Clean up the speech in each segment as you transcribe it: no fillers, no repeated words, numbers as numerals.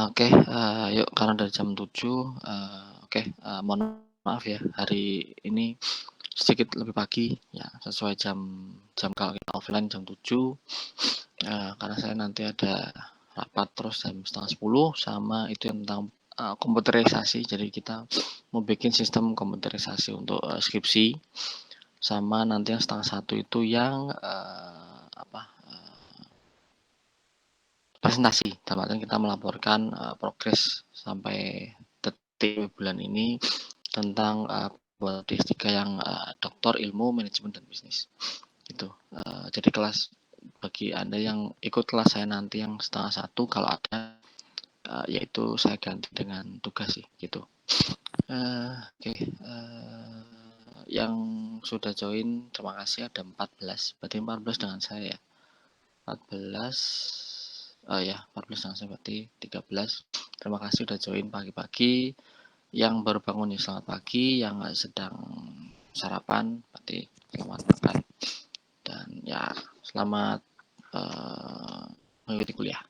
Oke, yuk karena dari jam 7, oke, mohon maaf ya hari ini sedikit lebih pagi ya, sesuai jam jam kalau kita offline jam 7, karena saya nanti ada rapat terus jam 9:30 sama itu yang tentang komputerisasi. Jadi kita mau bikin sistem komputerisasi untuk skripsi, sama nanti yang 1:30 itu yang presentasi. Dalam artian kita melaporkan progres sampai detik bulan ini tentang D3 yang doktor ilmu manajemen dan bisnis. Gitu. Jadi kelas bagi Anda yang ikut kelas saya nanti yang 1:30 kalau ada yaitu saya ganti dengan tugas sih gitu. Oke, yang sudah join terima kasih ada 14, berarti 14 dengan saya ya. 14 ya 14 dengan saya berarti 13. Terima kasih sudah join pagi-pagi. Yang baru bangun ya selamat pagi, yang sedang sarapan berarti selamat makan. Dan ya selamat mengikuti kuliah.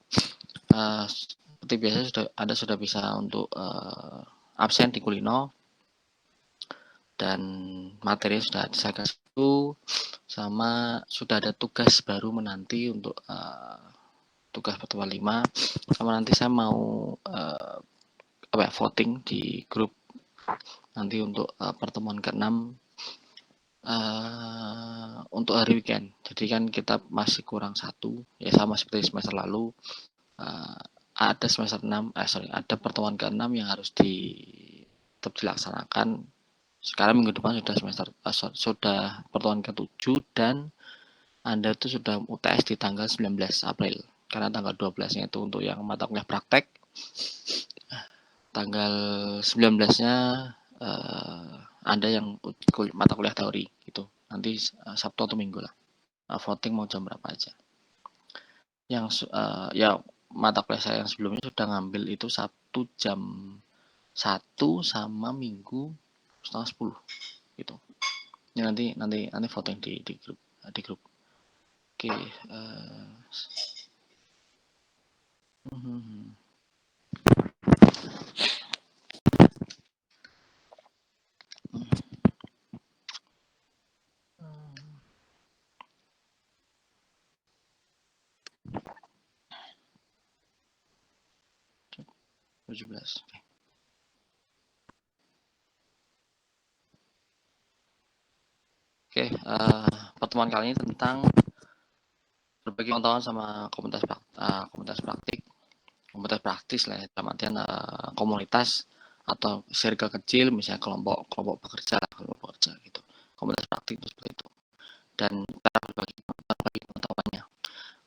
Seperti biasa Anda sudah bisa untuk absen di Kulino dan materi sudah saya kasih itu, sama sudah ada tugas baru menanti untuk tugas pertemuan 5, sama nanti saya mau voting di grup nanti untuk pertemuan ke-6 untuk hari weekend. Jadi kan kita masih kurang 1 ya, sama seperti semester lalu. Ada semester 6 ada pertemuan ke-6 yang harus tetap dilaksanakan. Sekarang minggu depan sudah sudah pertemuan ke-7 dan Anda itu sudah UTS di tanggal 19 April. Karena tanggal 12-nya itu untuk yang mata kuliah praktek. Tanggal 19-nya Anda yang mata kuliah teori gitu. Nanti Sabtu atau Minggu lah. Voting mau jam berapa aja. Yang ya mata kuliah saya yang sebelumnya sudah ngambil itu Sabtu jam 1 sama Minggu 9:30 gitu. Ini nanti voting di grup. Oke, Oke, pertemuan kali ini tentang berbagi pengetahuan sama komunitas praktis lah ya, dalam artian komunitas atau circle kecil, misalnya kelompok pekerja gitu. Komunitas praktik seperti itu. Dan cara berbagi pengetahuannya.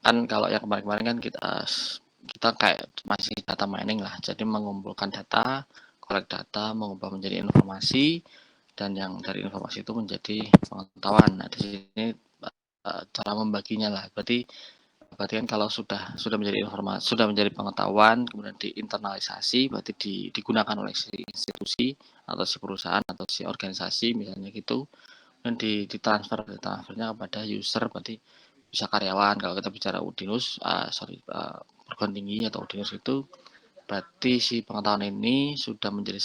Kan kalau yang kemarin-kemarin kan kita kayak masih data mining lah, jadi mengumpulkan data, collect data, mengubah menjadi informasi, dan yang dari informasi itu menjadi pengetahuan. Nah, di sini cara membaginya lah. Berarti kan kalau sudah menjadi informasi, sudah menjadi pengetahuan, kemudian diinternalisasi, berarti digunakan oleh si institusi atau si perusahaan atau si organisasi misalnya gitu, dan ditransfernya kepada user, berarti bisa karyawan. Kalau kita bicara Udinus, perguruan tinggi atau Udinus itu, berarti si pengetahuan ini sudah menjadi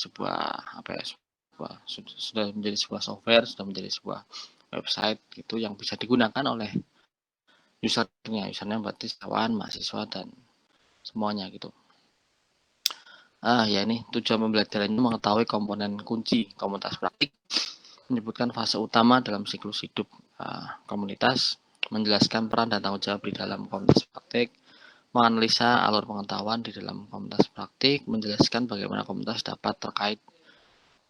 sudah menjadi sebuah software, sudah menjadi sebuah website gitu yang bisa digunakan oleh usernya berarti kawan, mahasiswa dan semuanya gitu. Ya ini tujuan pembelajarannya mengetahui komponen kunci komunitas praktik, menyebutkan fase utama dalam siklus hidup komunitas, menjelaskan peran dan tanggung jawab di dalam komunitas praktik, menganalisa alur pengetahuan di dalam komunitas praktik, menjelaskan bagaimana komunitas dapat terkait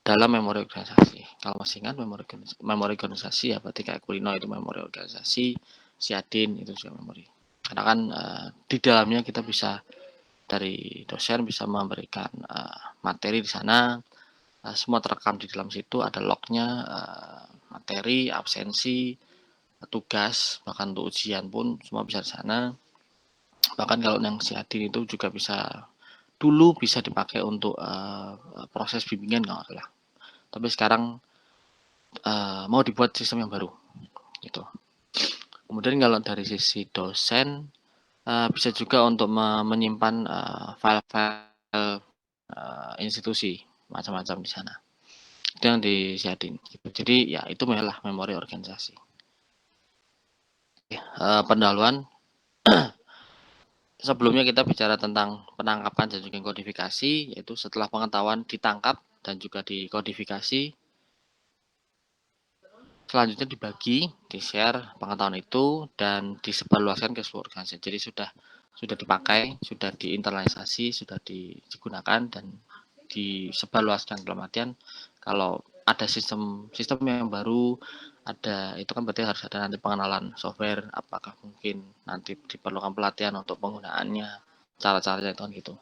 dalam memori organisasi. Kalau masih ingat memori organisasi ya berarti kayak Kulino itu memori organisasi, Siadin itu juga memori. Karena kan di dalamnya kita bisa dari dosen bisa memberikan materi di sana, semua terekam di dalam situ, ada lognya, materi, absensi, tugas, bahkan untuk ujian pun semua bisa di sana. Bahkan kalau yang Siadin itu juga dulu bisa dipakai untuk proses bimbingan kalau nggak salah. Tapi sekarang mau dibuat sistem yang baru gitu. Kemudian kalau dari sisi dosen, bisa juga untuk menyimpan, file-file, institusi macam-macam di sana. Itu yang disiapin gitu. Jadi ya itu adalah memori organisasi. Pendahuluan sebelumnya kita bicara tentang penangkapan dan juga kodifikasi, yaitu setelah pengetahuan ditangkap dan juga dikodifikasi, selanjutnya dibagi, di-share pengetahuan itu dan disebarluaskan ke seluruh organisasi. Jadi sudah dipakai, sudah diinternalisasi, sudah digunakan dan disebarluaskan. Dalam artian kalau ada sistem yang baru, ada itu kan berarti harus ada nanti pengenalan software, apakah mungkin nanti diperlukan pelatihan untuk penggunaannya, cara-caranya itu kan gitu.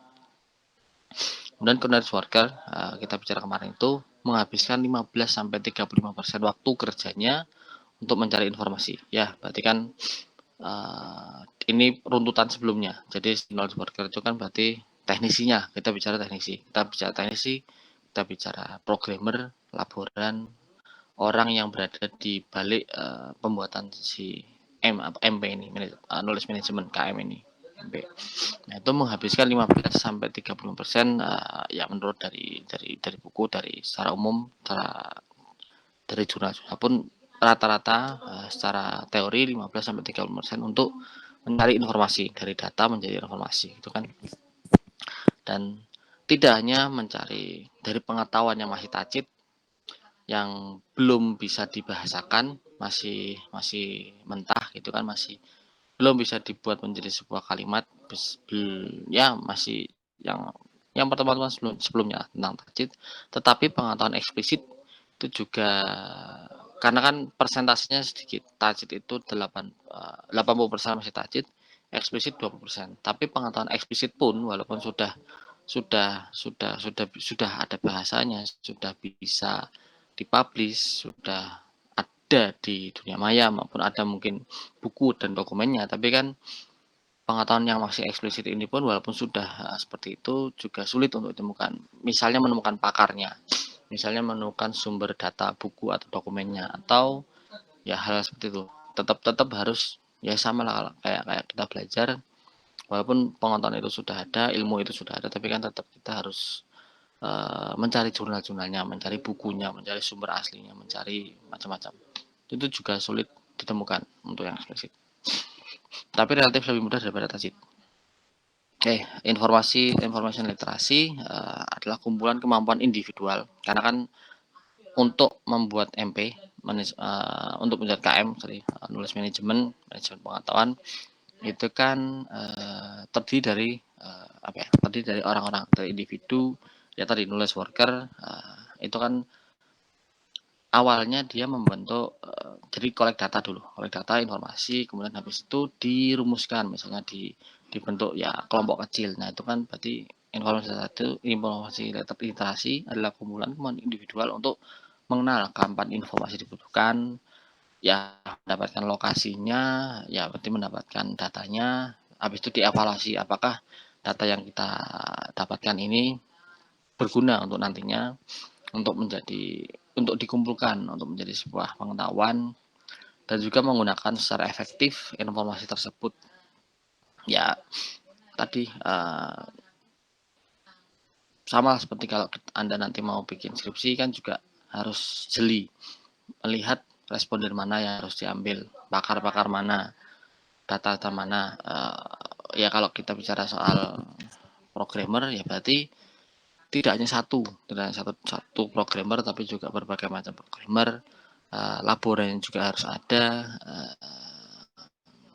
Kemudian knowledge worker, kita bicara kemarin itu menghabiskan 15-35% waktu kerjanya untuk mencari informasi. Ya, berarti kan ini runtutan sebelumnya. Jadi knowledge worker itu kan berarti teknisinya, kita bicara teknisi. Kita bicara programmer, laboran, orang yang berada di balik pembuatan si MP ini, knowledge management KM ini. MP. Nah, itu menghabiskan 15-30% ya menurut dari buku, dari secara umum, dari jurnal-jurnal pun rata-rata secara teori 15-30% untuk mencari informasi, dari data menjadi informasi itu kan. Dan tidak hanya mencari dari pengetahuan yang masih tacit, yang belum bisa dibahasakan, masih mentah gitu kan, masih belum bisa dibuat menjadi sebuah kalimat, ya masih yang pertemuan sebelumnya tentang tacit, tetapi pengetahuan eksplisit itu juga karena kan persentasenya sedikit. Tacit itu 80% masih tacit, eksplisit 20%. Tapi pengetahuan eksplisit pun walaupun sudah ada bahasanya, sudah bisa dipublish, sudah ada di dunia maya maupun ada mungkin buku dan dokumennya, tapi kan pengetahuan yang masih eksplisit ini pun walaupun sudah seperti itu juga sulit untuk ditemukan. Misalnya menemukan pakarnya, misalnya menemukan sumber data buku atau dokumennya, atau ya hal seperti itu. Tetap harus ya sama lah kayak kita belajar, walaupun pengetahuan itu sudah ada, ilmu itu sudah ada, tapi kan tetap kita harus mencari jurnal-jurnalnya, mencari bukunya, mencari sumber aslinya, mencari macam-macam. Itu juga sulit ditemukan untuk yang eksplisit. Tapi relatif lebih mudah daripada tacit. Information literasi adalah kumpulan kemampuan individual. Karena kan untuk membuat MP, untuk membuat KM, knowledge management pengetahuan, itu kan terdiri dari terdiri dari orang-orang, dari individu, ya tadi knowledge worker, itu kan awalnya dia membentuk jadi collect data dulu, collect data, informasi, kemudian habis itu dirumuskan, misalnya dibentuk ya kelompok kecil. Nah itu kan berarti informasi literasi adalah kumpulan individual untuk mengenal kapan informasi dibutuhkan, ya mendapatkan lokasinya, ya berarti mendapatkan datanya, habis itu dievaluasi apakah data yang kita dapatkan ini berguna untuk nantinya, untuk dikumpulkan, untuk menjadi sebuah pengetahuan, dan juga menggunakan secara efektif informasi tersebut. Ya tadi sama seperti kalau Anda nanti mau bikin skripsi kan juga harus jeli melihat responden mana yang harus diambil, pakar-pakar mana, data-data mana. Ya kalau kita bicara soal programmer ya berarti tidak hanya satu programmer, tapi juga berbagai macam programmer. Laboran juga harus ada.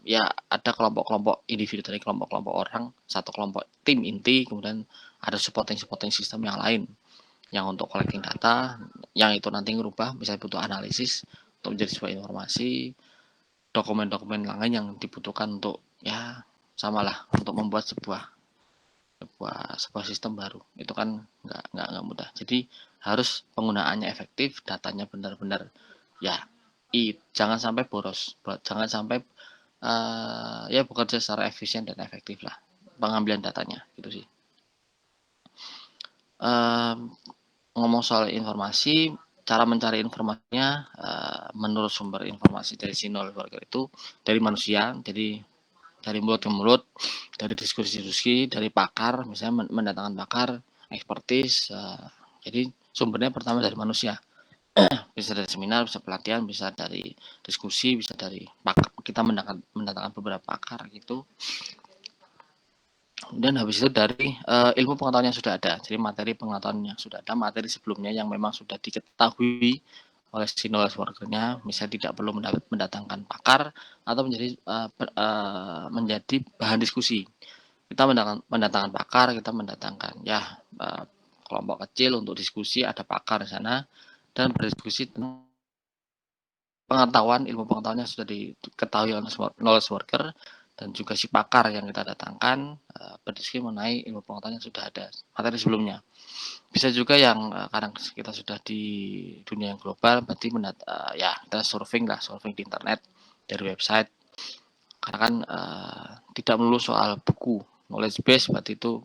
Ya ada kelompok-kelompok individu dari kelompok-kelompok orang, satu kelompok tim inti, kemudian ada supporting sistem yang lain yang untuk collecting data, yang itu nanti ngerubah, bisa butuh analisis untuk menjadi sebuah informasi, dokumen-dokumen lain yang dibutuhkan untuk ya samalah untuk membuat sebuah sistem baru. Itu kan nggak mudah. Jadi harus penggunaannya efektif, datanya benar-benar ya jangan sampai boros, jangan sampai ya bekerja secara efisien dan efektif lah pengambilan datanya gitu sih. Ngomong soal informasi, cara mencari informasinya menurut sumber informasi dari si knowledge worker itu dari manusia, jadi dari mulut ke mulut, dari diskusi-diskusi, dari pakar, misalnya mendatangkan pakar, ekspertis. Jadi sumbernya pertama dari manusia. Bisa dari seminar, bisa pelatihan, bisa dari diskusi, bisa dari pakar. Kita mendatangkan beberapa pakar gitu. Dan habis itu dari ilmu pengetahuan yang sudah ada. Jadi materi pengetahuan yang sudah ada, materi sebelumnya yang memang sudah diketahui oleh si knowledge worker-nya, misalnya tidak perlu mendatangkan pakar atau menjadi bahan diskusi. Kita mendatangkan pakar, kita mendatangkan kelompok kecil untuk diskusi, ada pakar di sana dan berdiskusi tentang ilmu pengetahuan yang sudah diketahui oleh knowledge worker dan juga si pakar yang kita datangkan berdiskusi mengenai ilmu pengetahuan yang sudah ada materi sebelumnya. Bisa juga yang kadang kita sudah di dunia yang global, berarti kita surfing di internet dari website. Karena kan tidak melulu soal buku, knowledge base berarti itu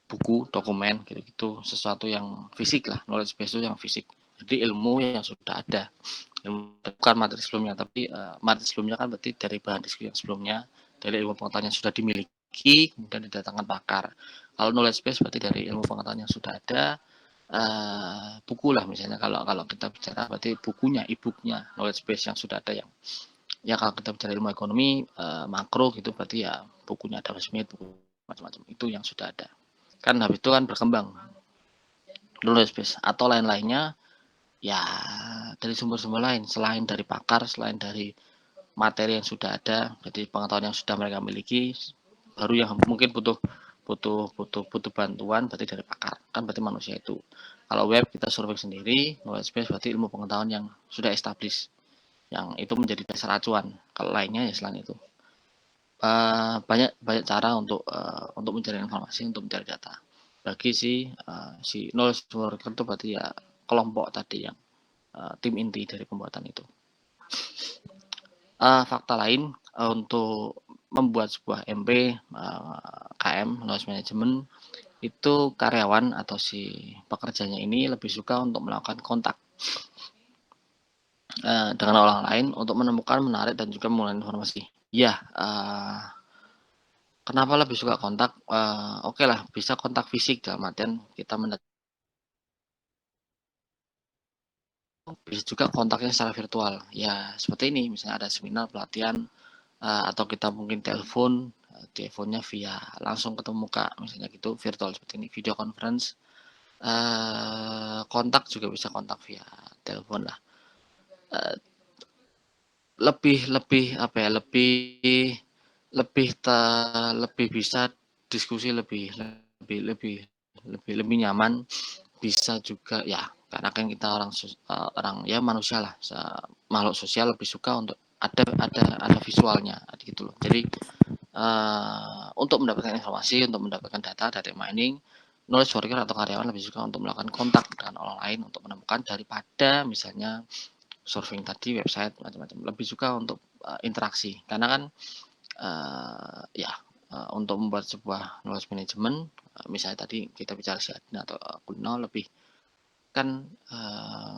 buku, dokumen gitu-gitu, sesuatu yang fisik lah. Knowledge base itu yang fisik. Jadi ilmu yang sudah ada. Bukan materi sebelumnya, tapi materi sebelumnya kan berarti dari bahan diskusi yang sebelumnya, dari ilmu pengetahuan yang sudah dimiliki, kemudian didatangkan pakar. Kalau knowledge base berarti dari ilmu pengetahuan yang sudah ada, buku lah misalnya. Kalau kita bicara berarti bukunya, e-booknya, knowledge base yang sudah ada yang ya kalau kita bicara ilmu ekonomi makro gitu berarti ya bukunya Adam Smith, buku macam-macam itu yang sudah ada. Kan habis itu kan berkembang knowledge base atau lain-lainnya ya dari sumber-sumber lain selain dari pakar, selain dari materi yang sudah ada, jadi pengetahuan yang sudah mereka miliki, baru yang mungkin butuh bantuan berarti dari pakar, kan berarti manusia itu. Kalau web kita survei sendiri, knowledge base berarti ilmu pengetahuan yang sudah established, yang itu menjadi dasar acuan. Kalau lainnya ya selain itu banyak cara untuk mencari informasi, untuk mencari data. Bagi si knowledge worker itu berarti ya kelompok tadi yang tim inti dari pembuatan itu. Fakta lain untuk membuat sebuah MP KM knowledge management itu karyawan atau si pekerjanya ini lebih suka untuk melakukan kontak dengan orang lain untuk menemukan, menarik dan juga mengumpulkan informasi. Ya, kenapa lebih suka kontak? Oke lah, bisa kontak fisik dalam artian kita bisa juga kontaknya secara virtual. Ya, seperti ini, misalnya ada seminar, pelatihan, atau kita mungkin teleponnya via langsung ketemu muka, misalnya gitu, virtual seperti ini, video conference. Kontak juga bisa kontak via telepon lah. Lebih bisa diskusi lebih nyaman, bisa juga ya karena kan kita orang ya manusia lah, makhluk sosial lebih suka untuk ada visualnya gitu loh. Jadi untuk mendapatkan informasi, untuk mendapatkan data mining, knowledge worker atau karyawan lebih suka untuk melakukan kontak dengan orang lain untuk menemukan daripada misalnya surfing tadi website macam-macam. Lebih suka untuk interaksi karena kan untuk membuat sebuah knowledge management misalnya tadi kita bicara Siadin atau Kulino lebih kan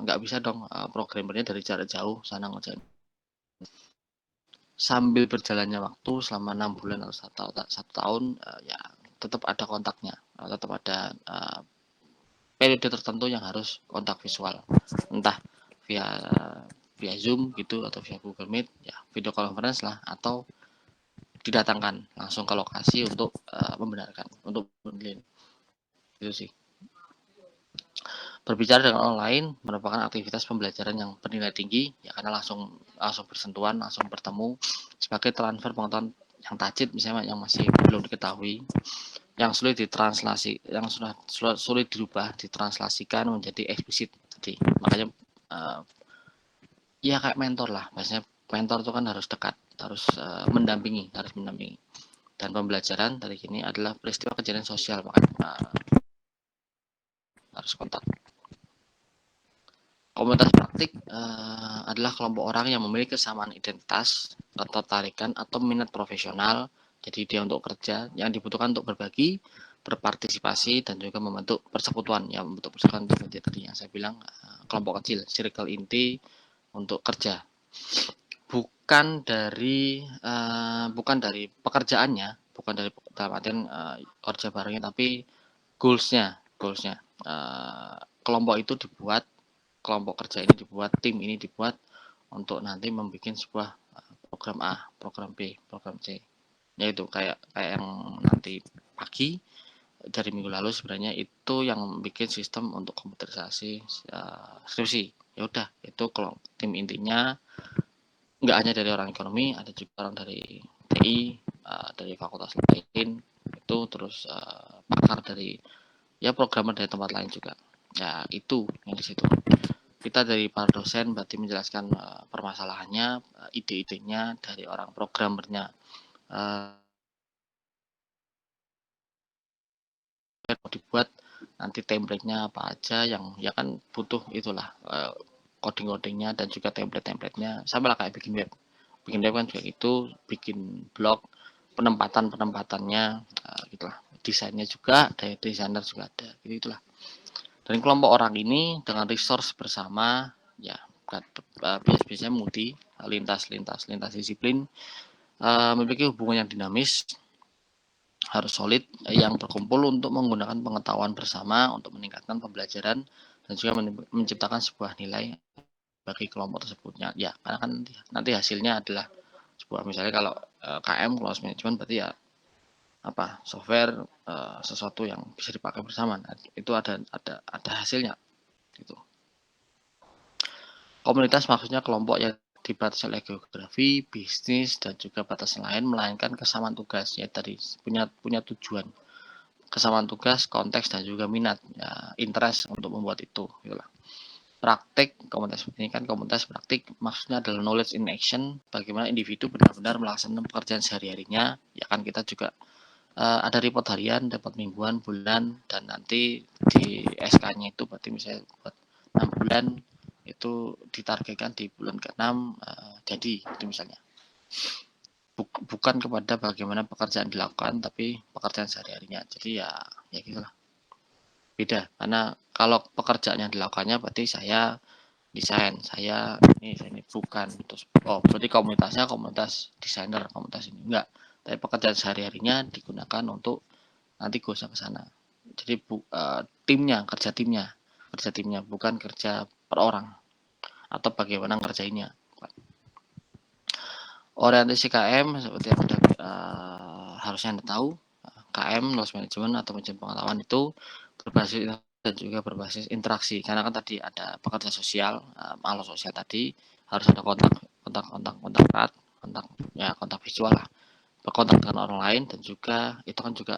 nggak bisa dong programmernya dari jarak jauh sana ngerjain. Sambil berjalannya waktu selama 6 bulan atau satu tahun ya tetap ada kontaknya, tetap ada periode tertentu yang harus kontak visual, entah via Zoom gitu atau via Google Meet, ya video conference lah, atau didatangkan langsung ke lokasi untuk membenarkan, untuk meneliti. Itu sih. Berbicara dengan orang lain merupakan aktivitas pembelajaran yang bernilai tinggi, ya karena langsung bersentuhan, langsung bertemu, sebagai transfer pengetahuan yang tajid misalnya yang masih belum diketahui, yang sulit ditranslasi, yang sulit dirubah, ditranslasikan menjadi eksplisit. Jadi makanya ya kayak mentor lah, biasanya mentor itu kan harus dekat, harus mendampingi. Dan pembelajaran dari ini adalah peristiwa kejadian sosial, makanya harus kontak. Komunitas praktik adalah kelompok orang yang memiliki kesamaan identitas, ketertarikan atau minat profesional. Jadi dia untuk kerja yang dibutuhkan untuk berbagi, berpartisipasi dan juga membentuk persekutuan. Ya, membentuk persekutuan itu tadi yang saya bilang kelompok kecil, circle inti untuk kerja. Bukan dari pekerjaannya, bukan dari dalam artian kerja barengnya, tapi goalsnya. Kelompok itu dibuat, kelompok kerja ini dibuat, tim ini dibuat untuk nanti membuat sebuah program A, program B, program C. Yaitu kayak yang nanti pagi dari minggu lalu sebenarnya itu yang bikin sistem untuk komputerisasi skripsi. Ya udah, itu kalau tim intinya nggak hanya dari orang ekonomi, ada juga orang dari TI, dari fakultas lain itu, terus pakar dari ya programmer dari tempat lain juga. Ya itu yang di situ. Kita dari para dosen berarti menjelaskan permasalahannya, ide-idenya dari orang programmernya. Dibuat nanti template-nya apa aja yang ya kan butuh itulah coding-codingnya dan juga template-templatenya, sama lah kayak bikin web kan juga itu, bikin blog, penempatannya gitulah, desainnya juga dari desainer juga ada gitu, itulah. Dan kelompok orang ini dengan resource bersama ya biasanya multi lintas disiplin, memiliki hubungan yang dinamis, harus solid, yang berkumpul untuk menggunakan pengetahuan bersama untuk meningkatkan pembelajaran dan juga menciptakan sebuah nilai bagi kelompok tersebutnya. Ya, karena kan nanti hasilnya adalah sebuah, misalnya kalau KM close management berarti ya apa, software sesuatu yang bisa dipakai bersama. Nah, itu ada hasilnya gitu. Komunitas maksudnya kelompok yang dibatasi oleh geografi, bisnis, dan juga batasan lain, melainkan kesamaan tugas, ya tadi punya tujuan, kesamaan tugas, konteks, dan juga minat, ya, interest untuk membuat itu. Itulah. Praktik komunitas ini kan komunitas praktik, maksudnya adalah knowledge in action, bagaimana individu benar-benar melaksanakan pekerjaan sehari-harinya. Ya kan kita juga ada report harian, dapat mingguan, bulan, dan nanti di SK-nya itu berarti misalnya buat 6 bulan itu ditargetkan di bulan ke-6 jadi itu misalnya. Bukan kepada bagaimana pekerjaan dilakukan, tapi pekerjaan sehari-harinya. Jadi ya gitulah. Beda, karena kalau pekerjaan yang dilakukannya berarti saya desain, saya ini bukan terus berarti komunitasnya komunitas desainer, komunitas ini enggak, tapi pekerjaan sehari-harinya digunakan untuk nanti goalsnya ke sana. Jadi kerja timnya bukan kerja per orang atau bagaimana ngerjainnya. Orientasi KM seperti yang sudah harusnya Anda tahu, KM knowledge management atau manajemen pengetahuan itu berbasis dan juga berbasis interaksi, karena kan tadi ada pekerja sosial, makhluk sosial tadi harus ada kontak erat, kontak visual lah, berkontak dengan orang lain, dan juga itu kan juga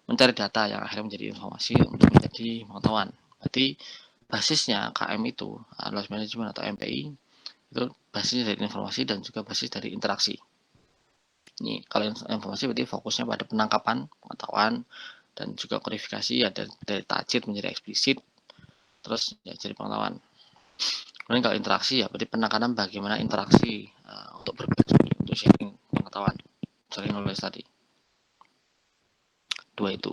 mencari data yang akhirnya menjadi informasi untuk menjadi pengetahuan. Berarti basisnya KM itu knowledge management atau MPI itu basisnya dari informasi dan juga basis dari interaksi. Ini kalau informasi berarti fokusnya pada penangkapan pengetahuan dan juga kodifikasi ya, dari tajid menjadi eksplisit, terus ya jadi pengetahuan. Kemudian kalau interaksi ya berarti penekanan bagaimana interaksi untuk berbagi, untuk sharing pengetahuan, sharing knowledge tadi. Dua itu.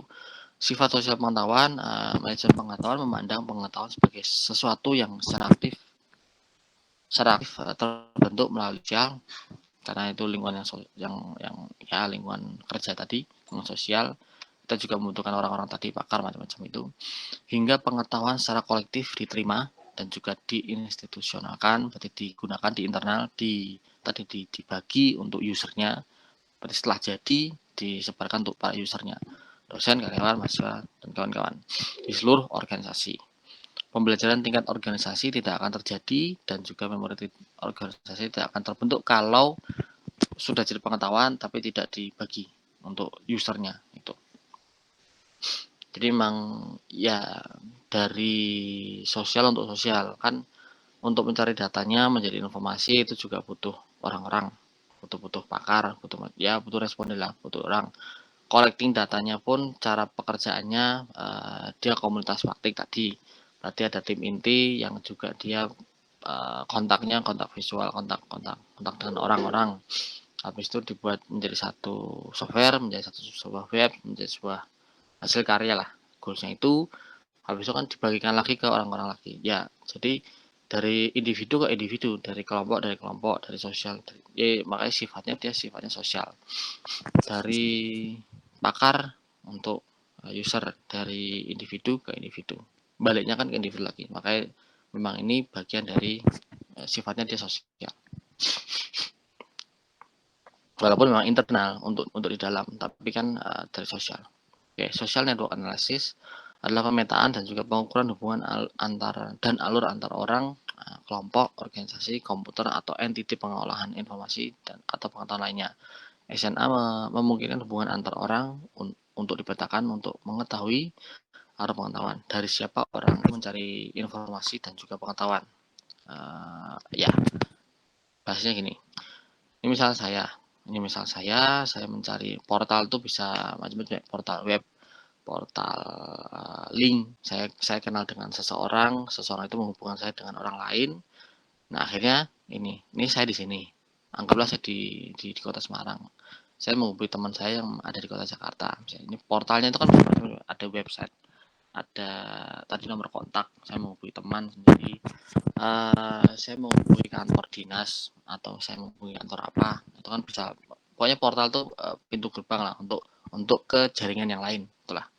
Sifat sosial pengetahuan, manajemen pengetahuan memandang pengetahuan sebagai sesuatu yang secara aktif terbentuk melalui sosial, karena itu lingkungan yang lingkungan kerja tadi, lingkungan sosial. Kita juga membutuhkan orang-orang tadi, pakar macam-macam itu, hingga pengetahuan secara kolektif diterima dan juga diinstitusionalkan, berarti digunakan di internal, dibagi untuk usernya, berarti setelah jadi disebarkan untuk para usernya, dosen, karyawan, mahasiswa, dan kawan-kawan di seluruh organisasi. Pembelajaran tingkat organisasi tidak akan terjadi dan juga memori organisasi tidak akan terbentuk kalau sudah jadi pengetahuan tapi tidak dibagi untuk usernya itu. Jadi memang ya dari sosial untuk sosial kan, untuk mencari datanya menjadi informasi itu juga butuh orang-orang, butuh pakar, butuh responden lah, butuh orang. Collecting datanya pun cara pekerjaannya dia komunitas praktik tadi, berarti ada tim inti yang juga dia kontaknya kontak visual, kontak dengan orang-orang. Habis itu dibuat menjadi satu software, menjadi satu sebuah web, menjadi sebuah hasil karya lah. Goalsnya itu habis itu kan dibagikan lagi ke orang-orang lagi. Ya, jadi dari individu ke individu, dari kelompok, dari sosial. Ya, makanya sifatnya sosial. Dari pakar untuk user, dari individu ke individu. Baliknya kan ke individu lagi. Makanya memang ini bagian dari sifatnya dia sosial. Walaupun memang internal untuk di dalam, tapi kan dari sosial. Oke, social network analysis adalah pemetaan dan juga pengukuran hubungan alur antar orang, kelompok, organisasi, komputer atau entiti pengolahan informasi dan atau pengetahuan lainnya. SNA memungkinkan hubungan antar orang untuk dipetakan untuk mengetahui arah pengetahuan dari siapa orang mencari informasi dan juga pengetahuan. Ya, bahasanya gini. Ini misal saya mencari portal tuh bisa macam-macam, portal web, portal link. Saya kenal dengan seseorang itu menghubungkan saya dengan orang lain. Nah, akhirnya ini saya di sini. Anggaplah saya di kota Semarang. Saya menghubungi teman saya yang ada di kota Jakarta. Misalnya, ini portalnya itu kan ada website, ada tadi nomor kontak. Saya menghubungi teman sendiri. Saya menghubungi kantor dinas atau saya menghubungi kantor apa, itu kan bisa. Pokoknya portal tuh pintu gerbang lah untuk ke jaringan yang lain. Itulah.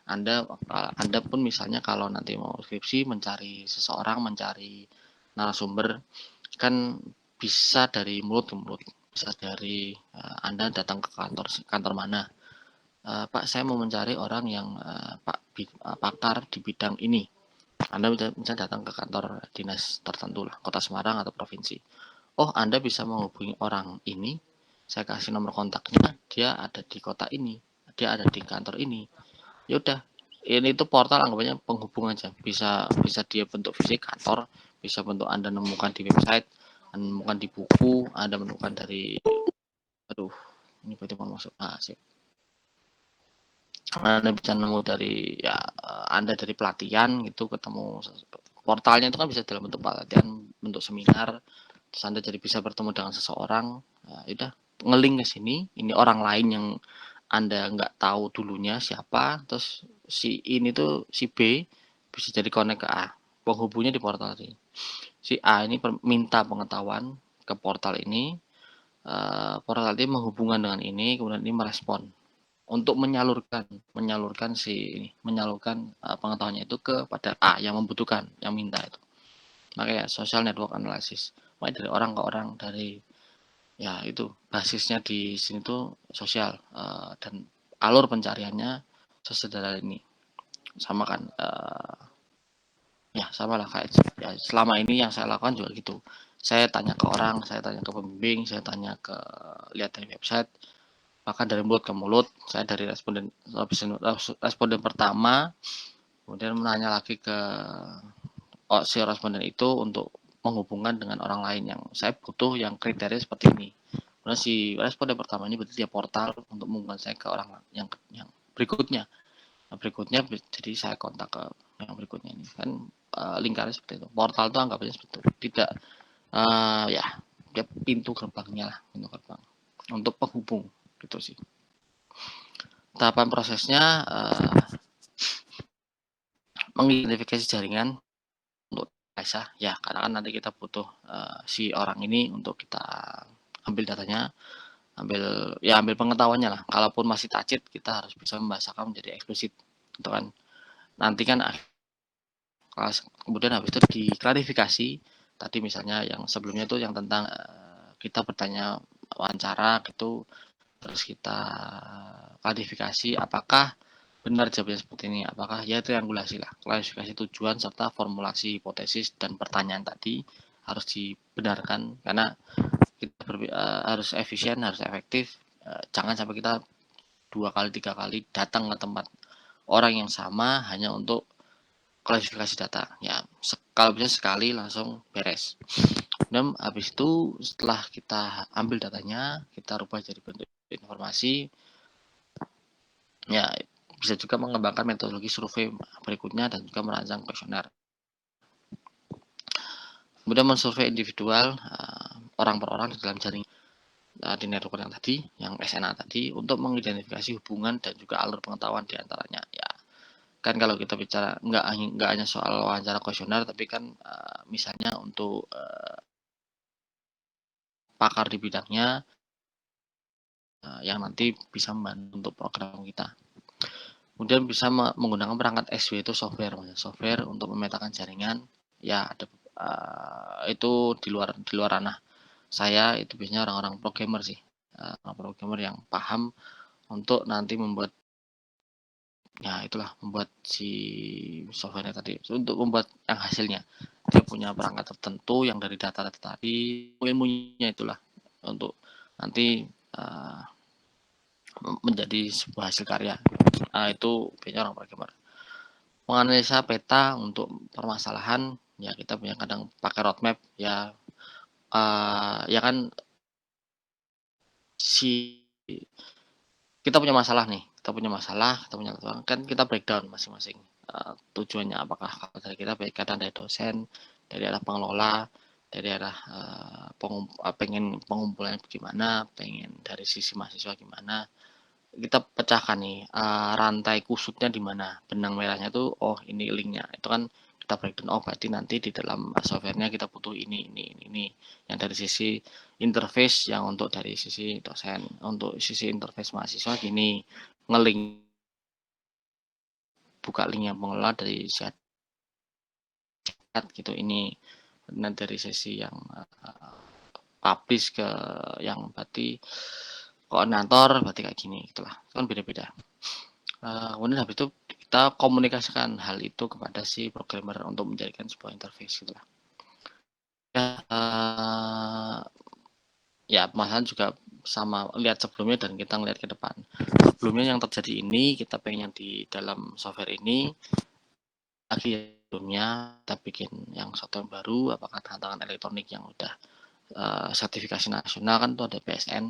Anda pun misalnya kalau nanti mau skripsi, mencari seseorang, mencari narasumber, kan bisa dari mulut ke mulut, bisa dari Anda datang ke kantor mana, Pak saya mau mencari orang yang pakar di bidang ini. Anda bisa datang ke kantor dinas tertentu lah, kota Semarang atau provinsi. Oh, Anda bisa menghubungi orang ini, saya kasih nomor kontaknya, dia ada di kota ini, dia ada di kantor ini. Ya udah, ini tuh portal anggapannya penghubung aja. Bisa dia bentuk fisik kantor, bisa bentuk Anda menemukan di website, Anda menemukan di buku, Anda menemukan dari aduh, ini berarti mau masuk. Sip. Anda bisa nemu dari ya Anda dari pelatihan gitu, ketemu portalnya itu kan bisa dalam bentuk pelatihan, bentuk seminar, terus Anda jadi bisa bertemu dengan seseorang. Nah, udah ngeling ke sini, ini orang lain yang Anda nggak tahu dulunya siapa, terus si ini tuh si B bisa jadi connect ke A, penghubungnya di portal ini. Si A ini minta pengetahuan ke portal ini, portal ini menghubungkan dengan ini, kemudian ini merespon untuk menyalurkan pengetahuannya itu kepada A yang membutuhkan, yang minta itu. Makanya social network analysis. Makanya dari orang ke orang, dari ya itu basisnya di sini tuh sosial, dan alur pencariannya sesederhana ini. Sama kan, ya sama lah kayak ya, selama ini yang saya lakukan juga gitu. Saya tanya ke orang, saya tanya ke pembimbing, saya tanya ke lihat dari website, bahkan dari mulut ke mulut. Saya dari responden pertama, kemudian menanya lagi ke si responden itu untuk menghubungkan dengan orang lain yang saya butuh yang kriteria seperti ini. Kemudian si responden pertama ini berarti dia portal untuk menghubungkan saya ke orang yang berikutnya. Nah, berikutnya jadi saya kontak ke yang berikutnya ini kan, lingkarannya seperti itu. Portal itu anggapnya seperti itu. Tidak ya dia pintu gerbangnya lah, pintu gerbang untuk penghubung gitu sih. Tahapan prosesnya mengidentifikasi jaringan untuk Aisyah ya, karena kan nanti kita butuh si orang ini untuk kita ambil datanya, ambil pengetahuannya lah. Kalaupun masih tacit, kita harus bisa membahasakan menjadi eksplisit gitu kan. Nanti kan kemudian habis itu diklarifikasi. Tadi misalnya yang sebelumnya itu yang tentang kita bertanya wawancara gitu, terus kita klarifikasi apakah benar jawabnya seperti ini, apakah ya triangulasi lah, klarifikasi tujuan serta formulasi hipotesis dan pertanyaan tadi harus dibenarkan, karena kita harus efisien, harus efektif. Jangan sampai kita 2 kali 3 kali datang ke tempat orang yang sama hanya untuk klarifikasi data. Ya, kalau bisa sekali langsung beres. Dan habis itu setelah kita ambil datanya, kita rubah jadi bentuk informasi. Ya, bisa juga mengembangkan metodologi survei berikutnya dan juga merancang kuesioner. Kemudian mensurvei individual, orang per orang di dalam jaring. di network yang tadi, yang SNA tadi, untuk mengidentifikasi hubungan dan juga alur pengetahuan di antaranya. Ya, kan kalau kita bicara nggak hanya soal wawancara kuesioner, tapi kan misalnya untuk pakar di bidangnya yang nanti bisa membantu untuk program kita. Kemudian bisa menggunakan perangkat SW itu software untuk memetakan jaringan. Ya ada itu di luar ranah saya, itu biasanya orang-orang programmer sih, orang programmer yang paham untuk nanti membuat ya itulah, membuat si software tadi, untuk membuat yang hasilnya. Dia punya perangkat tertentu yang dari data-data tadi, ilmunya itulah untuk nanti menjadi sebuah hasil karya. Itu biasanya orang programmer. Menganalisa peta untuk permasalahan, ya kita punya kadang pakai roadmap ya, ya kan si kita punya masalah nih, kita punya kan kita breakdown masing-masing tujuannya, apakah dari kita baik kadang dari dosen, dari arah pengelola, dari arah pengen pengumpulannya gimana, pengen dari sisi mahasiswa gimana. Kita pecahkan nih rantai kusutnya di mana, benang merahnya tuh oh ini linknya, itu kan kita breakdown, oh berarti nanti di dalam softwarenya kita butuh ini yang dari sisi interface, yang untuk dari sisi dosen, untuk sisi interface mahasiswa gini, ngelink buka linknya pengelola dari chat gitu ini. Nah dari sisi yang publish ke yang berarti koordinator, berarti kayak gini gitulah, kan beda-beda. Kemudian habis itu kita komunikasikan hal itu kepada si programmer untuk menjadikan sebuah interface gitulah. Ya permasalahan juga sama lihat sebelumnya dan kita ngelihat ke depan. Sebelumnya yang terjadi ini, kita pengen di dalam software ini lagi sebelumnya kita bikin yang software baru, apakah tantangan elektronik yang udah sertifikasi nasional, kan itu ada PSN,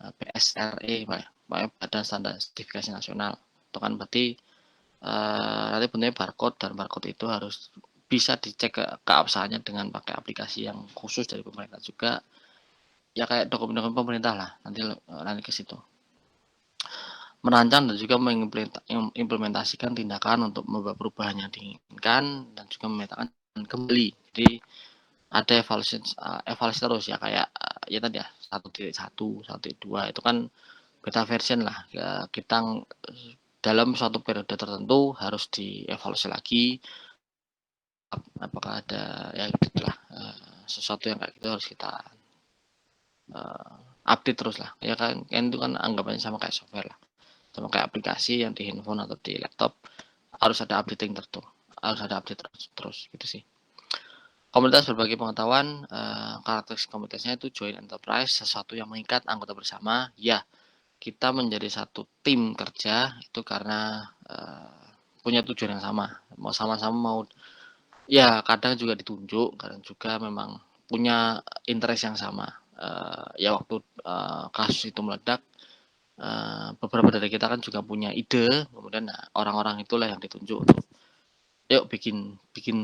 PSRE, Badan Standar Sertifikasi Nasional. Itu kan berarti nanti bentuknya barcode, dan barcode itu harus bisa dicek keabsahannya dengan pakai aplikasi yang khusus dari pemerintah juga. Ya kayak dokumen-dokumen pemerintah lah, nanti ke situ. Merancang dan juga mengimplementasikan tindakan untuk membuat perubahan yang diinginkan dan juga memetakan kembali. Jadi ada evaluasi terus ya, kayak ya tadi ya 1.1, 1.2 itu kan beta version lah. Ya, kita dalam suatu periode tertentu harus dievaluasi lagi, apakah ada ya gitulah, sesuatu yang kayak gitu harus kita update terus lah. Ya kan itu kan anggapannya sama kayak software lah, sama kayak aplikasi yang di handphone atau di laptop, harus ada updating terus, harus ada update terus gitu sih. Komunitas berbagi pengetahuan, karakteristik komunitasnya itu joint enterprise, sesuatu yang mengikat anggota bersama. Ya, kita menjadi satu tim kerja itu karena punya tujuan yang sama, mau sama-sama mau, ya kadang juga ditunjuk, kadang juga memang punya interest yang sama. Ya waktu kasus itu meledak, beberapa dari kita kan juga punya ide, kemudian orang-orang itulah yang ditunjuk untuk yuk bikin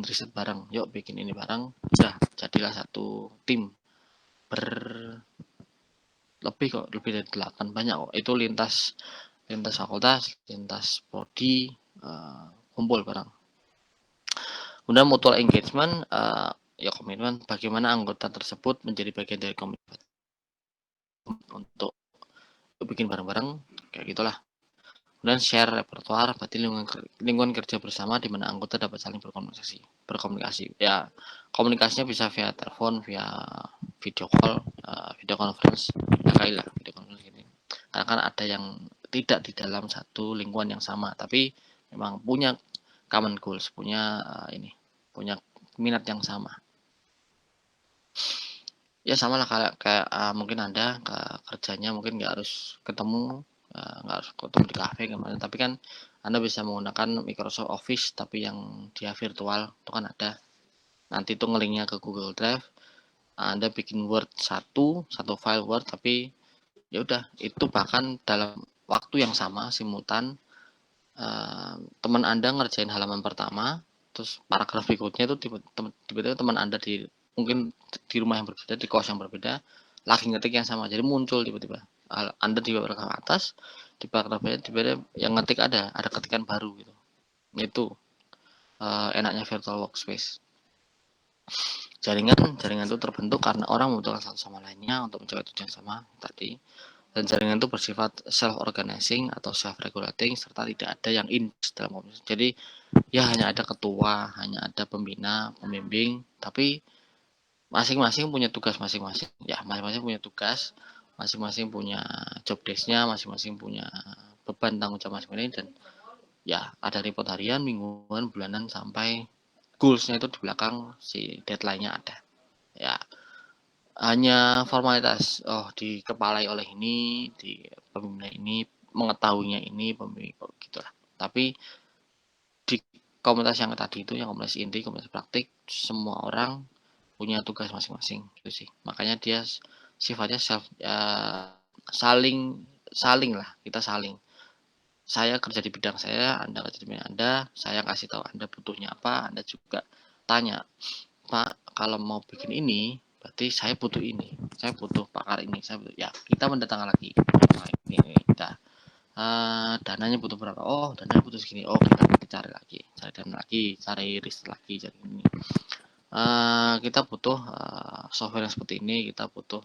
riset bareng, yuk bikin ini bareng, udah jadilah satu tim lebih dari 8, banyak kok, itu lintas fakultas, lintas prodi, kumpul bareng. Kemudian mutual engagement, ya komitmen bagaimana anggota tersebut menjadi bagian dari komitmen untuk bikin bareng-bareng kayak gitulah. Kemudian share repertoire, berarti lingkungan kerja bersama di mana anggota dapat saling berkomunikasi. Ya, komunikasinya bisa via telepon, via video call, video conference, ya kali lah video conference gini. Karena kan ada yang tidak di dalam satu lingkungan yang sama, tapi memang punya common goals, punya minat yang sama. Ya sama lah kayak mungkin Anda kerjanya mungkin nggak harus ketemu, nggak harus ketemu di kafe kemarin, tapi kan Anda bisa menggunakan Microsoft Office tapi yang dia virtual, itu kan ada. Nanti itu ngelinknya ke Google Drive, Anda bikin Word satu file Word, tapi ya udah itu bahkan dalam waktu yang sama simultan, teman Anda ngerjain halaman pertama, terus paragraf berikutnya itu tiba-tiba teman Anda mungkin di rumah yang berbeda, di kos yang berbeda, lagi ngetik yang sama, jadi muncul tiba-tiba. Anda di paragraf atas, di paragraf bawah tiba-tiba yang ngetik ada ketikan baru gitu. Itu enaknya virtual workspace. Jaringan itu terbentuk karena orang membutuhkan satu sama lainnya untuk mencapai tujuan sama tadi. Dan jaringan itu bersifat self-organizing atau self-regulating serta tidak ada yang in dalam komunitas. Jadi ya hanya ada ketua, hanya ada pembina, pembimbing, tapi masing-masing punya tugas masing-masing. Ya, masing-masing punya tugas, masing-masing punya job desk-nya, masing-masing punya beban tanggung jawab masing-masing dan ya ada report harian, mingguan, bulanan sampai goals-nya itu di belakang si deadline-nya ada. Ya, hanya formalitas. Oh, dikepalai oleh ini, di pemimpin ini, mengetahuinya ini, pemimpin gitulah. Tapi di komunitas yang tadi itu, yang komunitas inti, komunitas praktik, semua orang punya tugas masing-masing gitu sih. Makanya dia sifatnya saling lah, kita saling. Saya kerja di bidang saya, Anda kerja di bidang Anda, saya kasih tahu Anda butuhnya apa, Anda juga tanya, Pak, kalau mau bikin ini, berarti saya butuh ini, saya butuh pakar ini, saya butuh, ya kita mendatangkan lagi, ini kita dananya butuh berapa? Oh, dananya butuh segini. Oh, kita cari lagi, cari dana lagi, cari riset lagi, cari ini. Kita butuh software yang seperti ini, kita butuh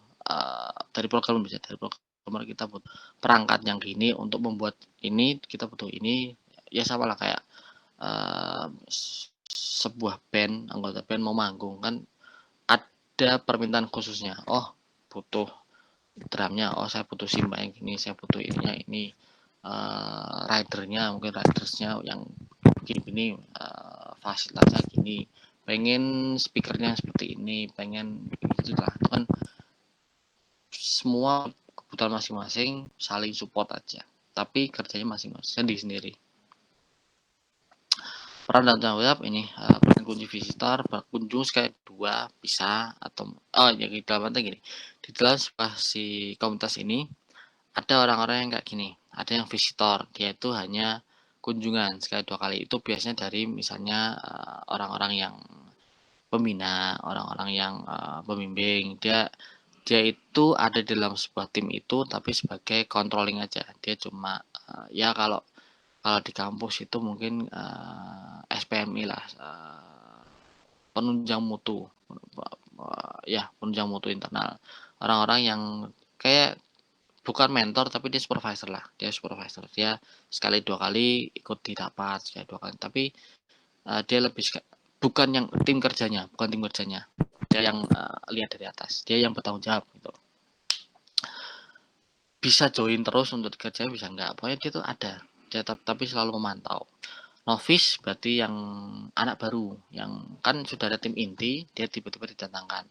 dari program bisa dari programmer kita butuh perangkat yang gini untuk membuat ini, kita butuh ini. Ya sama lah kayak sebuah band, anggota band mau manggung kan ada permintaan khususnya. Oh, butuh drumnya, oh saya butuh simba yang gini, saya butuh ininya ini, ridernya mungkin ridersnya yang gini, fasilitasnya gini, pengen speakernya seperti ini, pengen gitu lah. Itu kan semua kebutuhan masing-masing, saling support aja. Tapi kerjanya masing-masing sendiri. Peran dan tanggung jawab ini peran kunci visitor berkunjung sekali dua bisa atau ya dalam arti gini, di dalam si komunitas ini ada orang-orang yang kayak gini, ada yang visitor, dia itu hanya kunjungan sekali dua kali. Itu biasanya dari misalnya orang-orang yang pembina, orang-orang yang pembimbing. Dia itu ada di dalam sebuah tim itu, tapi sebagai controlling aja. Dia cuma ya kalau di kampus itu mungkin SPMI lah, penunjang mutu, ya penunjang mutu internal. Orang-orang yang kayak bukan mentor tapi dia supervisor lah, dia supervisor, dia sekali dua kali ikut di rapat sekali dua kali, tapi dia lebih bukan yang tim kerjanya, dia yang lihat dari atas, dia yang bertanggung jawab gitu. Bisa join terus untuk kerja, bisa enggak, pokoknya dia tuh ada, dia tapi selalu memantau. Novice berarti yang anak baru, yang kan sudah ada tim inti, dia tiba-tiba didatangkan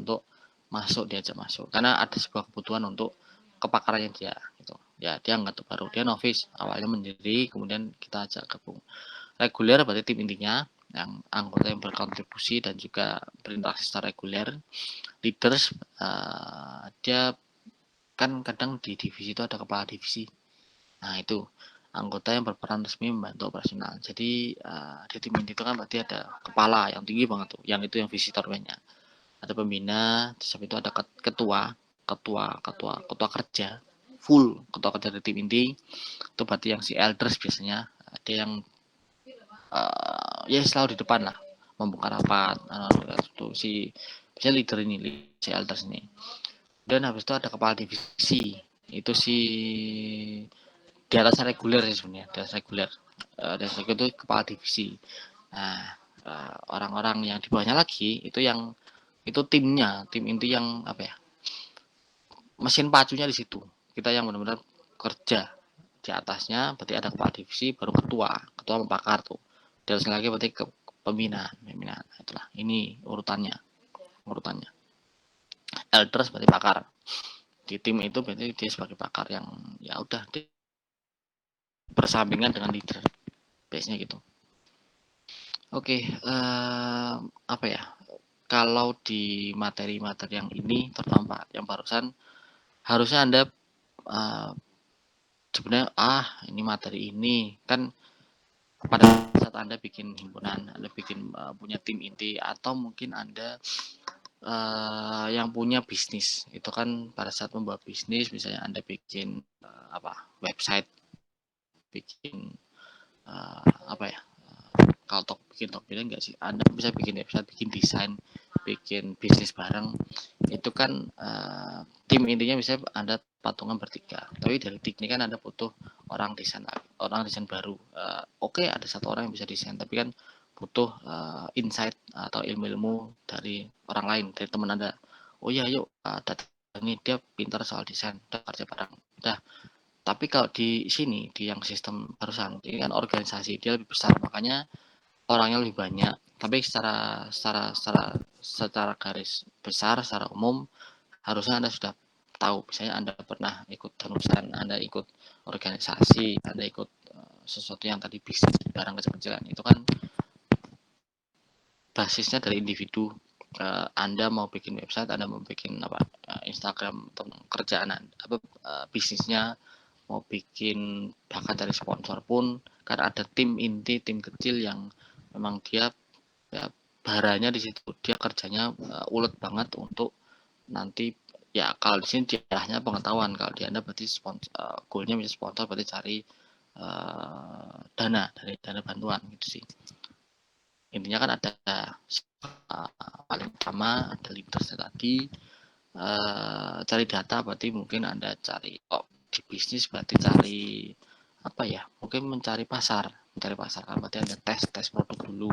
untuk masuk, diajak masuk karena ada sebuah kebutuhan untuk kepakarannya dia gitu. Ya dia nggak baru, dia novice awalnya menjadi, kemudian kita ajak gabung. Reguler berarti tim intinya, yang anggota yang berkontribusi dan juga berinteraksi secara reguler. Leaders dia kan kadang di divisi itu ada kepala divisi, nah itu anggota yang berperan resmi membantu operasional. Jadi di tim inti itu kan berarti ada kepala yang tinggi banget tuh, yang itu yang visitor banyak, ada pembina, terus habis itu ada ketua kerja, full ketua kerja dari tim inti. Itu berarti yang si elders biasanya, ada yang ya selalu di depan lah, membuka rapat, itu si biasanya leader ini, si elders ini. Dan habis itu ada kepala divisi, itu si di atas reguler sih sebenarnya, di atas reguler. Dan itu kepala divisi. Nah, orang-orang yang di bawahnya lagi itu yang itu timnya, tim inti yang apa ya, mesin pacunya di situ. Kita yang benar-benar kerja di atasnya, berarti ada kepala divisi, baru ketua mempakar tuh. Dan lagi berarti ke pembina. Nah, itulah, ini urutannya. Elders berarti pakar. Di tim itu berarti dia sebagai pakar yang ya udah bersampingan dengan leader. Biasanya gitu. Oke, apa ya? Kalau di materi-materi yang ini, terutama yang barusan, harusnya Anda sebenarnya ini materi ini kan pada saat Anda bikin himpunan, Anda bikin punya tim inti, atau mungkin Anda yang punya bisnis. Itu kan pada saat membuat bisnis, misalnya Anda bikin website, bikin apa ya? Kalau bikin Tokopedia enggak sih, Anda bisa bikin website, bikin desain, bikin bisnis bareng. Itu kan tim intinya bisa Anda patungan bertiga. Tapi dari tim ini kan Anda butuh orang desain baru. Oke, ada satu orang yang bisa desain, tapi kan butuh insight atau ilmu-ilmu dari orang lain, dari teman Anda. Oh ya, yuk data ini dia pintar soal desain, udah kerja bareng. Udah. Tapi kalau di sini, di yang sistem barusan, ini kan organisasi dia lebih besar, makanya orangnya lebih banyak. Tapi secara garis besar, secara umum, harusnya Anda sudah tahu. Misalnya Anda pernah ikut terusan, Anda ikut organisasi, Anda ikut sesuatu yang tadi bisnis barang kecil-kecilan. Itu kan basisnya dari individu. Anda mau bikin website, Anda mau bikin Instagram tentang kerjaan Anda, bisnisnya, mau bikin bahkan dari sponsor pun kan ada tim inti, tim kecil yang memang dia ya baranya di situ, dia kerjanya ulet banget untuk nanti ya. Kalau di sini daerahnya pengetahuan, kalau di Anda berarti goalnya bisa sponsor, berarti cari dana bantuan gitu sih. Intinya kan ada paling utama ada leadersnya tadi. Cari data berarti mungkin Anda cari di bisnis, berarti cari mungkin mencari pasar kan, berarti Anda tes produk dulu.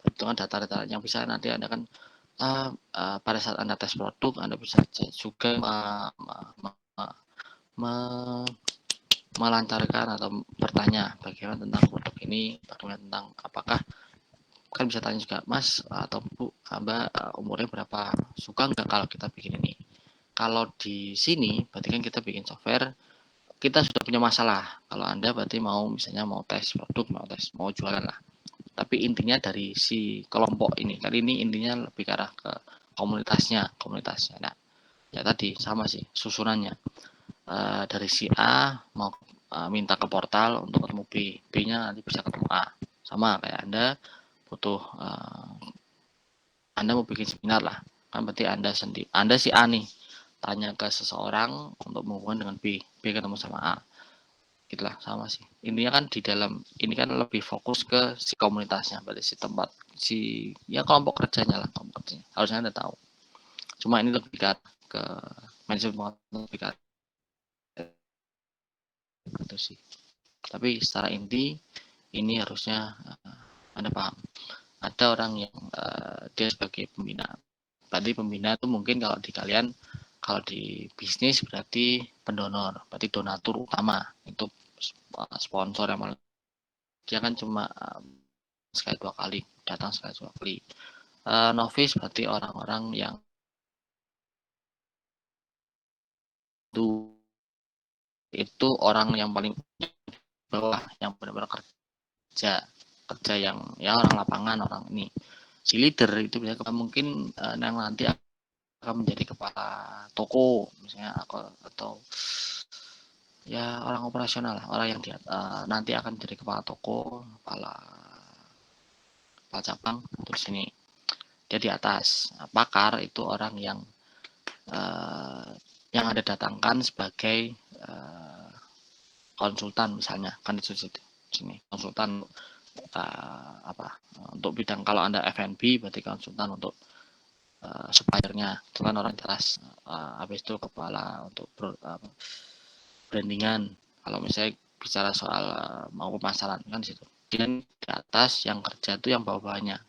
Itu kan data-data yang bisa nanti Anda kan pada saat Anda tes produk, Anda bisa juga melancarkan atau bertanya bagaimana tentang produk ini, bagaimana tentang apakah, kan bisa tanya juga, Mas atau Bu, Mbak umurnya berapa, suka nggak kalau kita bikin ini. Kalau di sini berarti kan kita bikin software, kita sudah punya masalah. Kalau Anda berarti misalnya mau tes produk, mau jualan lah. Tapi intinya dari si kelompok ini, kali ini intinya lebih ke arah ke komunitasnya. Nah, ya tadi sama sih susunannya. Dari si A mau minta ke portal untuk ketemu B, B-nya nanti bisa ketemu A. Sama kayak butuh Anda mau bikin seminar lah, kan berarti Anda si A nih, tanya ke seseorang untuk menghubungkan dengan B ketemu sama A. Gitulah, sama sih. Intinya kan di dalam ini kan lebih fokus ke si komunitasnya, berarti si tempat, si ya kelompok kerjanya lah, kelompok kerjanya. Harusnya Anda tahu. Cuma ini lebih ke manajemen, lebih ke itu sih. Tapi secara inti ini harusnya Anda paham. Ada orang yang dia sebagai pembina. Berarti pembina itu mungkin kalau di kalian, kalau di bisnis berarti pendonor, berarti donatur utama, itu sponsor yang dia kan cuma sekali 2 kali, datang sekali 2 kali. Novice berarti orang-orang yang itu orang yang paling bawah, yang benar-benar kerja yang ya orang lapangan, orang ini. Si leader itu biasanya mungkin yang nanti akan menjadi kepala toko misalnya, atau ya orang operasional, orang yang nanti akan jadi kepala toko, kepala cabang. Terus ini dia di atas. Pakar itu orang yang Anda datangkan sebagai konsultan misalnya, kan itu sini konsultan untuk bidang. Kalau Anda F&B berarti konsultan untuk suppliernya, itu kan orang jelas. Habis itu kepala untuk brandingan. Kalau misalnya bicara soal mau pemasaran kan di situ. Dan di atas yang kerja itu yang bawah-bawahnya.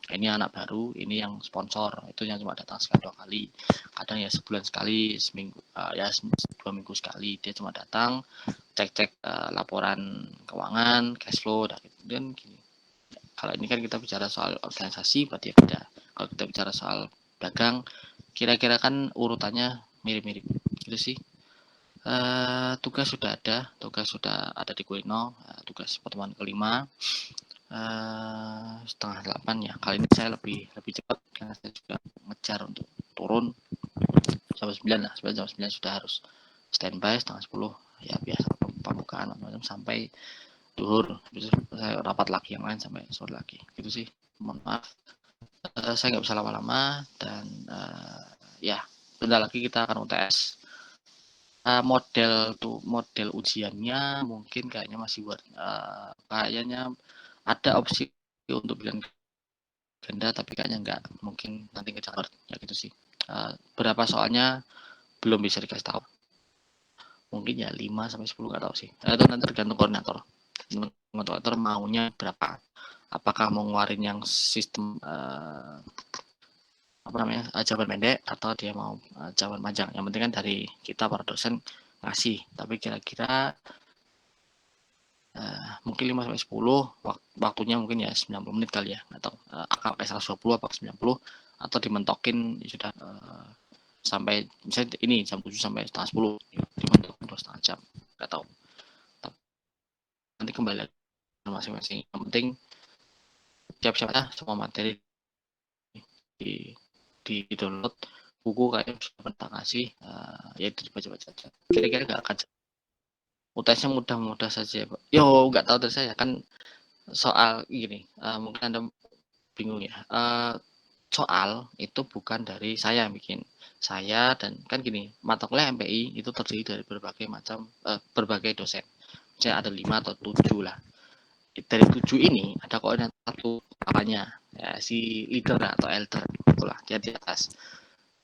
Ini anak baru, ini yang sponsor, itu yang cuma datang sekali 2 kali. Kadang ya sebulan sekali, seminggu ya 2 minggu sekali dia cuma datang, cek laporan keuangan, cash flow, dan gini. Kalau ini kan kita bicara soal organisasi berarti beda. Kalau kita bicara soal dagang, kira-kira kan urutannya mirip-mirip gitu sih. Tugas sudah ada di Kulino. Tugas pertemuan kelima 7:30 ya. Kali ini saya lebih cepat karena saya juga ngejar untuk turun jam 9 lah. Jam 9 sudah harus standby, 9:30 ya biasa pembukaan macam sampai duhur. Bisa saya rapat lagi yang lain sampai sore lagi. Gitu sih. Mohon maaf saya nggak bisa lama-lama dan ya bentar lagi kita akan UTS. Model ujiannya mungkin kayaknya masih buat kayaknya ada opsi untuk pilihan ganda, tapi kayaknya nggak, mungkin nanti kecaper ya gitu sih. Berapa soalnya belum bisa dikasih tahu, mungkin ya 5 sampai 10 nggak tahu sih. Itu nanti tergantung koordinator maunya berapa, apakah mau ngeluarin yang sistem jawaban pendek atau dia mau jawaban panjang. Yang penting kan dari kita para dosen ngasih, tapi kira-kira mungkin 5 sampai 10, waktunya mungkin ya 90 menit kali ya, atau pakai 120 apa 90, atau dimentokin sudah sampai misalnya ini jam 7 sampai setengah 10, dimentokin 2,5 jam, nggak tahu. Tapi nanti kembali lagi masing-masing. Yang penting siap-siap ya semua materi di download, buku kayak sudah tak kasih, ya itu dibaca-baca aja. Kira-kira nggak akan UTS-nya mudah-mudah saja, Pak. Yo, nggak tahu dari saya kan soal gini, mungkin Anda bingung ya. Soal itu bukan dari saya yang bikin. Saya dan kan gini, mata kuliah MPI itu terdiri dari berbagai macam berbagai dosen. Misalnya ada 5 atau 7 lah. Dari 7 ini ada koordinator satu apanya, ya, si leader atau elder, itulah dia di atas.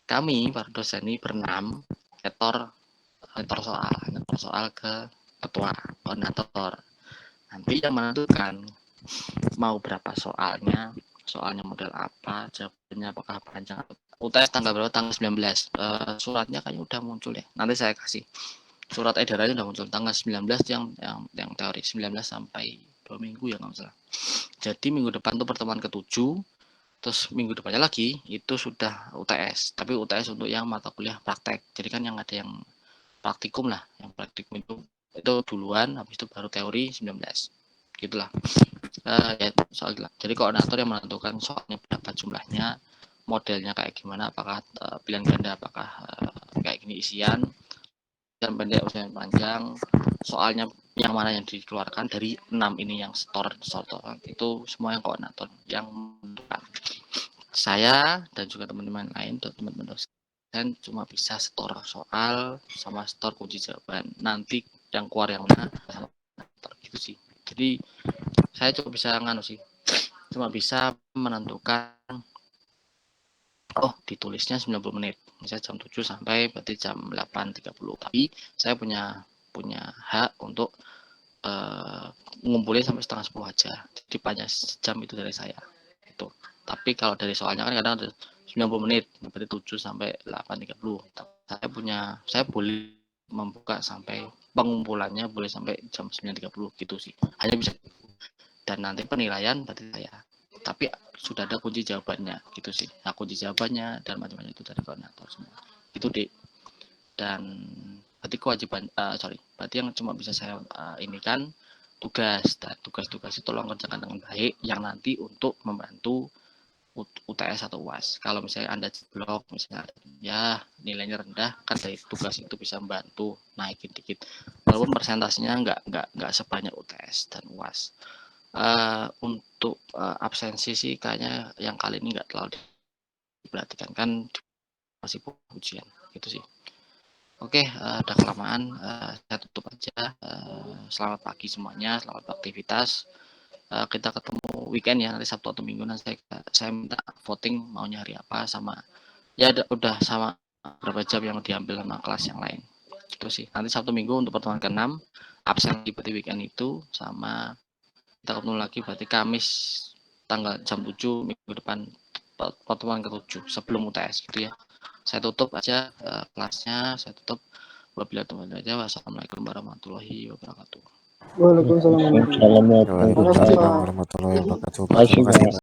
Kami para dosen ini berenam nyetor soal ke ketua koordinator. Nanti yang menentukan mau berapa soalnya model apa, jawabannya apakah panjang atau UTS tanggal berapa, tanggal 19. Suratnya kayaknya udah muncul ya, nanti saya kasih surat edarannya udah muncul tanggal 19 yang teori 19 sampai 2 minggu ya nggak salah. Jadi minggu depan tuh pertemuan ke-7, terus minggu depannya lagi itu sudah UTS, tapi UTS untuk yang mata kuliah praktek. Jadi kan yang ada yang praktikum lah, yang praktikum itu duluan, habis itu baru teori 19 gitulah. Ya soal gila. Jadi koordinator yang menentukan soalnya berapa jumlahnya, modelnya kayak gimana, apakah pilihan ganda, apakah kayak gini isian, ujian pendek, ujian panjang, soalnya yang mana yang dikeluarkan dari 6 ini yang store itu semua yang koordinator yang menentukan. Saya dan juga teman-teman lain, teman-teman dosen cuma bisa store soal sama store kunci jawaban. Nanti yang keluar yang mana sama gitu sih. Jadi saya cuma bisa cuma bisa menentukan ditulisnya 90 menit, misalnya jam 7 sampai berarti jam 8.30, tapi saya punya hak untuk ngumpulin sampai setengah 10 aja, jadi panjang sejam itu dari saya itu. Tapi kalau dari soalnya kan kadang ada 90 menit, berarti 7 sampai 8.30. Saya boleh membuka sampai pengumpulannya boleh sampai jam 9.30 gitu sih, hanya bisa. Dan nanti penilaian berarti saya, tapi sudah ada kunci jawabannya gitu sih. Nah, kunci jawabannya dan macam-macam itu dari koordinator semua itu deh. Dan berarti kewajiban berarti yang cuma bisa saya ini kan tugas, dan tugas-tugas itu tolong kerjakan dengan baik yang nanti untuk membantu UTS atau UAS. Kalau misalnya Anda jeblok, misalnya ya nilainya rendah, kan dari tugas itu bisa membantu naikin dikit, walaupun persentasenya nggak sebanyak UTS dan UAS. Untuk absensi sih kayaknya yang kali ini nggak terlalu diperhatikan, kan masih ujian gitu sih. Oke, udah kelamaan, saya tutup aja. Selamat pagi semuanya, selamat beraktivitas. Kita ketemu weekend ya, nanti Sabtu atau Minggu. Nanti saya minta voting maunya hari apa, sama ya udah sama berapa jam yang diambil sama kelas yang lain. Itu sih. Nanti Sabtu Minggu untuk pertemuan ke-6, absen di weekend itu, sama kita ketemu lagi berarti Kamis tanggal jam 7 minggu depan, pertemuan ke-7 sebelum UTS gitu ya. Saya tutup aja kelasnya, saya tutup. Wabillahi taufiq wal hidayah. Wassalamualaikum warahmatullahi wabarakatuh. Waalaikumsalam warahmatullahi wabarakatuh. Waalaikumsalam warahmatullahi wabarakatuh. Terima kasih, Pak.